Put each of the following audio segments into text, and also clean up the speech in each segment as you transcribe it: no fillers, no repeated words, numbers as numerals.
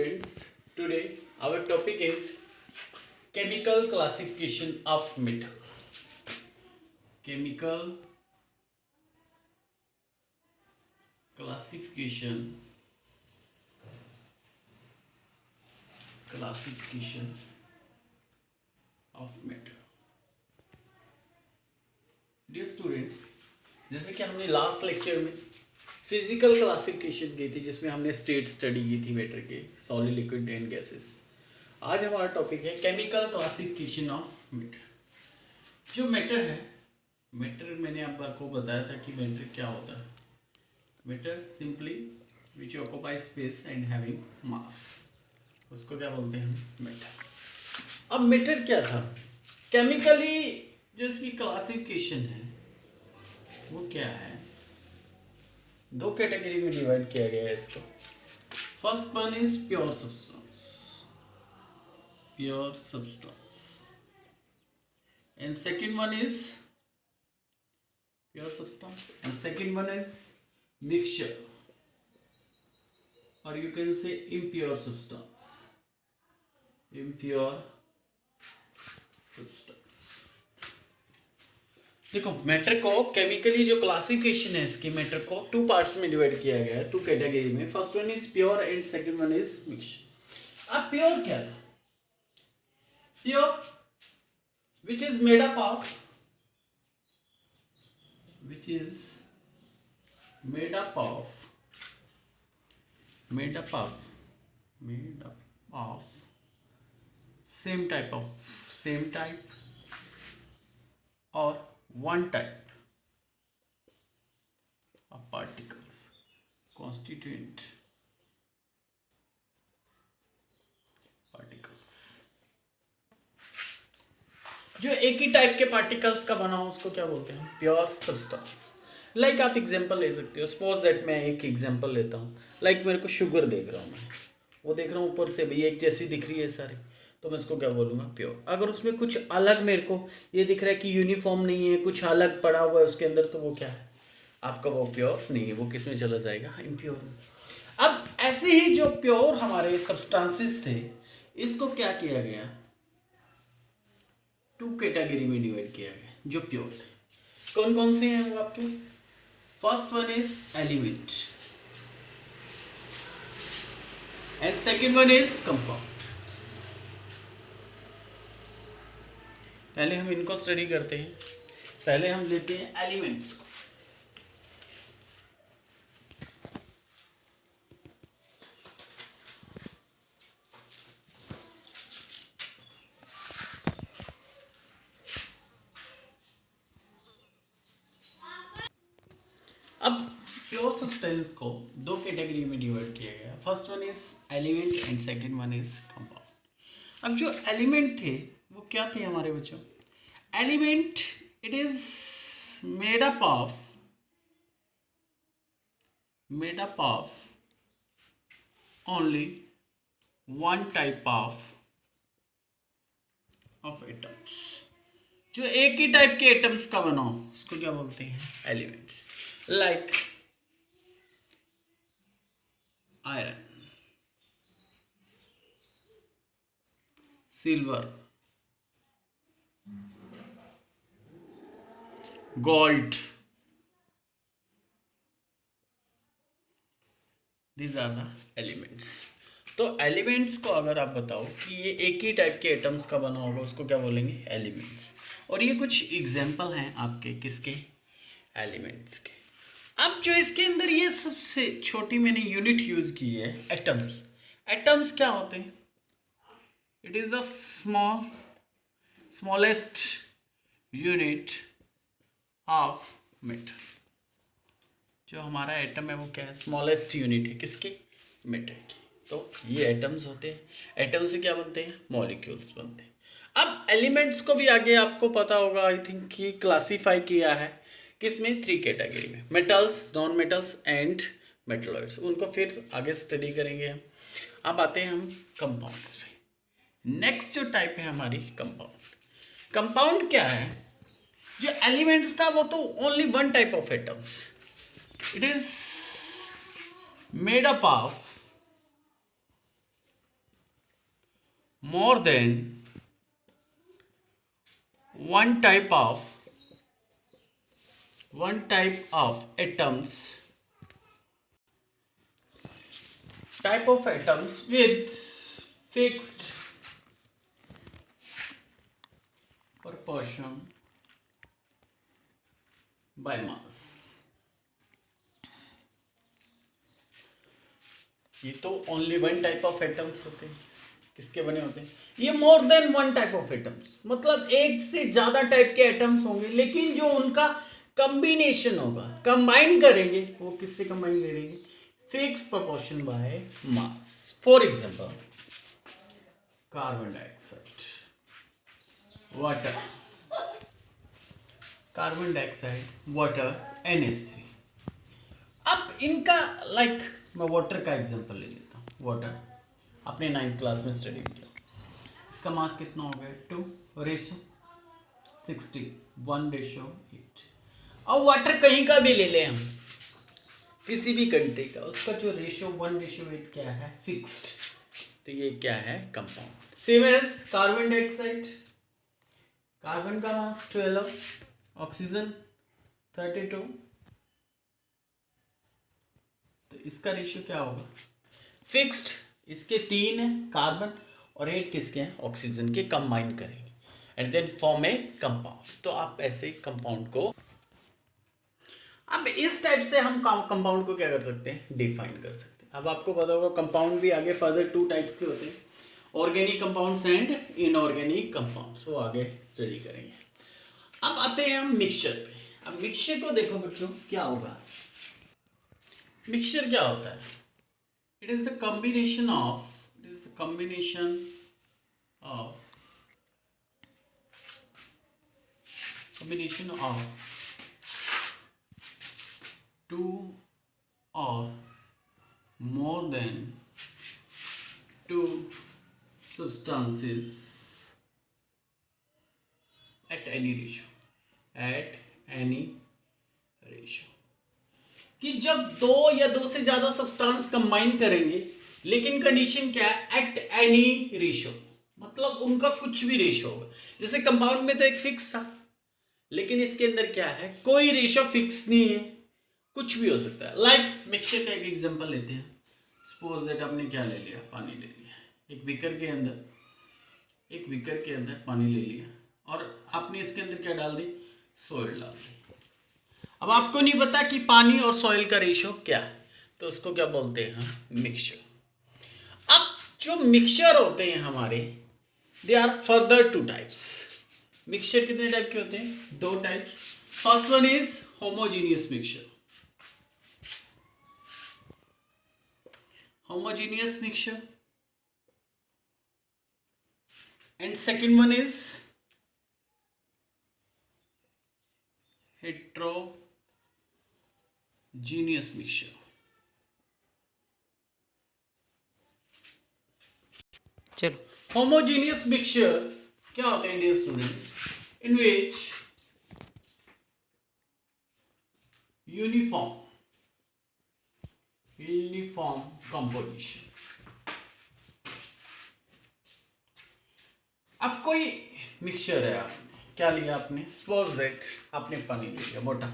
students, today our topic is chemical classification of metal. Chemical classification of metal. Dear students, जैसे कि हमने last lecture में physical classification की थी जिसमें हमने स्टेट स्टडी की थी मैटर के, सॉलिड, लिक्विड एंड गैसेस। आज हमारा टॉपिक है केमिकल क्लासिफिकेशन ऑफ मैटर। जो मैटर है, मैटर मैंने आपको बताया था कि मैटर क्या होता है। Matter simply which occupy space and having mass, उसको क्या बोलते हैं, मैटर। अब मैटर क्या था, केमिकली जो इसकी क्लासिफिकेशन है वो क्या है, दो कैटेगरी में डिवाइड किया गया है इसको। First one is pure substance and second one is pure substance and second one is mixture, और you can say impure substance। देखो, मैटर को केमिकली जो क्लासिफिकेशन है इसकी, मैटर को टू पार्ट्स में डिवाइड किया गया है, टू कैटेगरी में। First one is pure and second one is mixture. अब प्योर क्या था? Pure which is made up of same type or one type of particles constituent particles। जो एक ही टाइप के पार्टिकल्स का बना हो उसको क्या बोलते हैं, प्योर सब्सटेंस। लाइक आप एग्जांपल ले सकते हो, सपोज दैट मैं एक एग्जांपल लेता हूँ। लाइक मेरे को शुगर देख रहा हूँ, मैं वो देख रहा हूँ ऊपर से भी एक जैसी दिख रही है सारी, तो मैं इसको क्या बोलूँगा, प्योर। अगर उसमें कुछ अलग मेरे को ये दिख रहा है कि यूनिफॉर्म नहीं है, कुछ अलग पड़ा हुआ है उसके अंदर, तो वो क्या है आपका, वो प्योर नहीं है, वो किस में चला जाएगा, इम्प्योर में। अब ऐसे ही जो प्योर हमारे सब्सटेंसेस थे, इसको क्या किया गया, टू कैटेगरी में डिवाइड किया गया जो प्योर थे। कौन कौन से हैं वो आपके? First one is element and second one is compound. पहले हम इनको स्टडी करते हैं। पहले हम लेते हैं एलिमेंट्स को। अब प्योर सब्सटेंस को दो कैटेगरी में डिवाइड किया गया। First one is element and second one is compound. अब जो एलिमेंट थे वो क्या थे हमारे बच्चों? Element it is made up of only one type of atoms. जो एक ही टाइप के एटम्स का बना हो उसको क्या बोलते हैं, elements. Like iron, silver, gold, these are the elements. तो एलिमेंट्स को अगर आप बताओ कि ये एक ही टाइप के एटम्स का बना होगा उसको क्या बोलेंगे, एलिमेंट्स। और ये कुछ एग्जाम्पल हैं आपके किसके, एलिमेंट्स के। अब जो इसके अंदर ये सबसे छोटी मैंने यूनिट यूज की है, एटम्स। एटम्स क्या होते हैं? It is the smallest unit of matter. जो हमारा एटम है वो क्या है, स्मॉलेस्ट यूनिट है किसकी, मैटर की। तो ये एटम्स होते हैं। एटम से क्या बनते हैं, मॉलिक्यूल्स बनते हैं। अब एलिमेंट्स को भी आगे आपको पता होगा, आई थिंक कि क्लासीफाई किया है किसमें, थ्री कैटेगरी में, metals, non metals and metalloids. उनको फिर आगे स्टडी करेंगे हम। अब आते हैं हम कंपाउंड्स पे। नेक्स्ट जो टाइप है हमारी कंपाउंड। कंपाउंड क्या है? जो एलिमेंट्स था वो तो only one type of atoms. It is made up of more than one type of atoms with fixed proportion by mass. ये तो only one type of atoms होते हैं. किसके बने होते हैं? ये more than one type of atoms, मतलब एक से ज्यादा टाइप के एटम्स होंगे, लेकिन जो उनका कॉम्बिनेशन होगा, कंबाइन करेंगे, वो किससे कंबाइन करेंगे? Fix proportion by mass. For example carbon dioxide, water, carbon dioxide, water, NH3. अब इनका मैं वाटर का एग्जांपल ले लेता हूँ. वाटर आपने 9th क्लास में स्टडी किया. इसका मास कितना हो गया? 2 रेशो 60, 1:8. अब वाटर कहीं का भी ले लें हम, किसी भी कंट्री का, उसका जो रेशो 1:8 क्या है? फिक्स्ड. तो ये क्या है? Compound. Same as carbon dioxide. Carbon का मास 12, ऑक्सीजन 32. तो इसका रेशियो क्या होगा? फिक्स्ड. इसके 3 है कार्बन और 8 किसके हैं? ऑक्सीजन के. कंबाइन करेंगे and then form a compound. तो आप ऐसे कंपाउंड को, अब इस टाइप से हम कंपाउंड को क्या कर सकते हैं? डिफाइन कर सकते हैं. अब आपको पता होगा कंपाउंड भी आगे फर्दर 2 टाइप्स के होते हैं, organic compounds and inorganic compounds. वो आगे स्टडी करेंगे. अब आते हैं हम मिक्सचर पे. अब मिक्सचर को देखो बच्चों, क्या होगा? मिक्सचर क्या होता है? It is the combination of two or more than two substances at any ratio. कि जब 2 या 2 से ज्यादा सब्सटेंस कंबाइन करेंगे, लेकिन कंडीशन क्या है? एट एनी रेशियो, मतलब उनका कुछ भी रेशियो होगा. जैसे कंपाउंड में तो एक फिक्स था, लेकिन इसके अंदर क्या है? कोई रेशियो फिक्स नहीं है, कुछ भी हो सकता है. लाइक मिक्सचर का एक एग्जांपल लेते हैं. सपोज दैट आपने क्या ले लिया? पानी ले लिया. एक बीकर के अंदर पानी ले लिया और आपने इसके अंदर क्या डाल दी? सॉइल डाल दी. अब आपको नहीं पता कि पानी और सॉइल का रेशियो क्या है, तो उसको क्या बोलते हैं? मिक्सचर. अब जो मिक्सचर होते हैं हमारे, they are further 2 types. Mixture कितने टाइप के होते हैं? 2 types. First one is homogeneous mixture. And second one is heterogeneous mixture. चलो, homogeneous mixture क्या होता है dear students? In which uniform composition. अब कोई मिक्सचर है, आपने क्या लिया? आपने सपोज दैट आपने पानी ले लिया मोटा,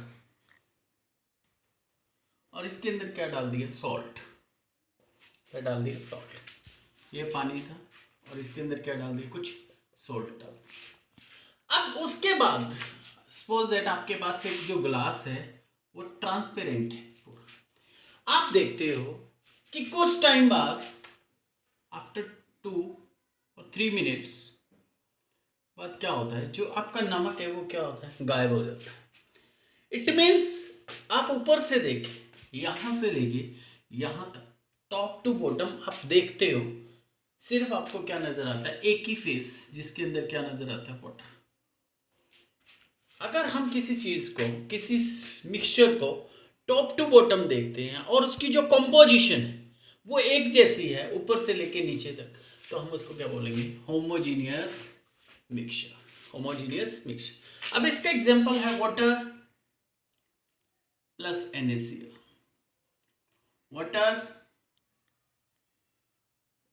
और इसके अंदर क्या डाल दिया? सॉल्ट. क्या डाल दिया? सॉल्ट. ये पानी था और इसके अंदर क्या डाल दिया? कुछ सॉल्ट डाल दिया. अब उसके बाद सपोज दैट आपके पास एक जो ग्लास है वो ट्रांसपेरेंट है पूरा. आप देखते हो कि कुछ टाइम बाद, आफ्टर 2 और 3 मिनट्स बाद क्या होता है? जो आपका नमक है वो क्या होता है? गायब हो जाता है. इट मीन्स आप ऊपर से देखें, यहां से लेके यहां तक, टॉप टू बॉटम आप देखते हो, सिर्फ आपको क्या नजर आता है? एक ही फेस, जिसके अंदर क्या नजर आता है? वाटर. अगर हम किसी चीज को, किसी मिक्सचर को टॉप टू बॉटम देखते हैं और उसकी जो कंपोजिशन है वो एक जैसी है ऊपर से लेके नीचे तक, तो हम उसको क्या बोलेंगे? Homogeneous mixture. अब इसका एग्जांपल है water plus NaCl, water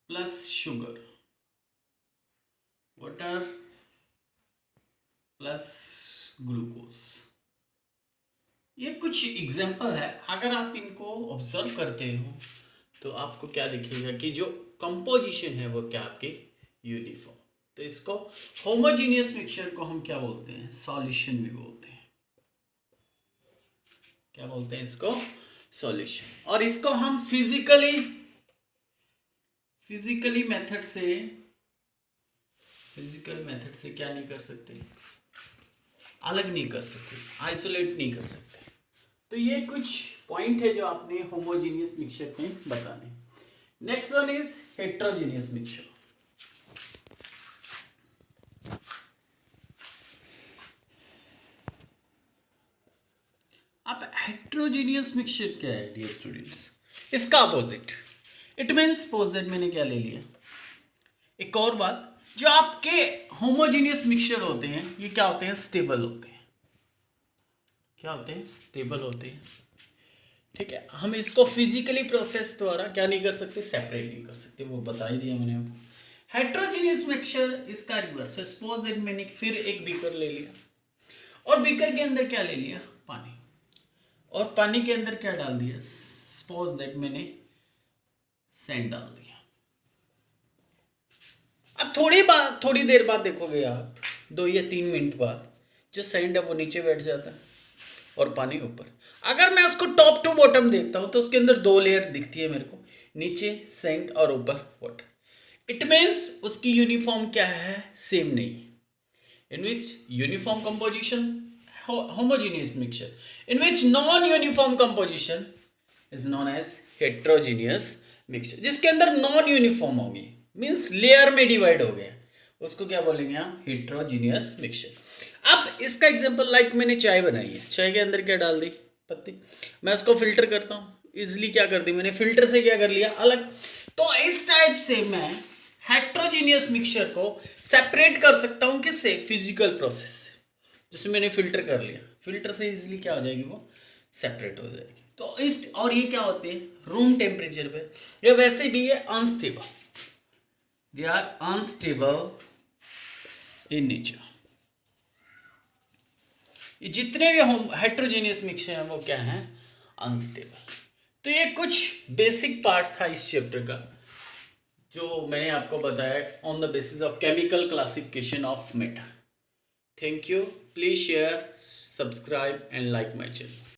plus sugar, water plus glucose. ये कुछ एग्जाम्पल है, अगर आप इनको ऑब्जर्व करते हो तो आपको क्या दिखेगा कि जो कंपोजिशन है वो क्या आपकी यूनिफॉर्म। तो इसको होमोजीनियस मिक्सचर को हम क्या बोलते हैं, सॉल्यूशन भी बोलते हैं। क्या बोलते हैं इसको, सॉल्यूशन। और इसको हम फिजिकली मेथड से क्या नहीं कर सकते, अलग नहीं कर सकते, आइसोलेट नहीं कर सकते। तो ये कुछ पॉइंट है जो आपने होमोजीनियस मिक्सचर में बताने। Next one is heterogeneous mixture. अब हेट्रोजीनियस मिक्सचर क्या है डियर स्टूडेंट्स, इसका opposite. It means suppose that मैंने क्या ले लिया, एक और बात, जो आपके होमोजीनियस मिक्सचर होते हैं ये क्या होते हैं, स्टेबल होते हैं। क्या होते हैं, स्टेबल होते हैं। ठीक है, हम इसको फिजिकली प्रोसेस द्वारा क्या नहीं कर सकते, सेपरेट नहीं कर सकते, वो बता ही दिया मैंने आपको। हेट्रोजीनियस मिक्सचर इसका रिवर्स है। सपोज दैट मैंने फिर एक बीकर ले लिया और बीकर के अंदर क्या ले लिया, पानी, और पानी के अंदर क्या डाल दिया, सपोज दैट मैंने सैंड डाल दिया। अब थोड़ी देर बाद देखोगे आप, 2 या 3 मिनट बाद जो सैंड है वो नीचे बैठ जाता है और पानी ऊपर। अगर मैं उसको टॉप टू बॉटम देखता हूं तो उसके अंदर 2 लेयर दिखती है मेरे को, नीचे सैंड और ऊपर वाटर। इट मीन्स उसकी यूनिफॉर्म क्या है, सेम नहीं। In which uniform composition homogeneous mixture, in which non uniform composition is known as heterogeneous mixture. जिसके अंदर नॉन यूनिफॉर्म होगी, मीन्स लेयर में डिवाइड हो गया, उसको क्या बोलेंगे हम, हेट्रोजीनियस मिक्सचर। अब इसका एग्जांपल लाइक मैंने चाय बनाई है, चाय के अंदर क्या डाल दी, पत्ती, मैं उसको फिल्टर करता हूँ, इजिली क्या कर दी मैंने, फिल्टर से क्या कर लिया, अलग। तो इस टाइप से मैं हेट्रोजीनियस मिक्सचर को सेपरेट कर सकता हूँ, किससे, फिजिकल प्रोसेस से। जैसे मैंने फिल्टर कर लिया, फिल्टर से इजिली क्या हो जाएगी, वो सेपरेट हो जाएगी। तो इस, और ये क्या होते हैं, रूम टेम्परेचर पे, या वैसे भी ये unstable, they are unstable in nature. ये जितने भी हेट्रोजीनियस मिक्सचर हैं वो क्या हैं, अनस्टेबल। तो ये कुछ बेसिक पार्ट था इस चैप्टर का जो मैंने आपको बताया on the basis of chemical classification of matter. Thank you, please share, subscribe and like my channel.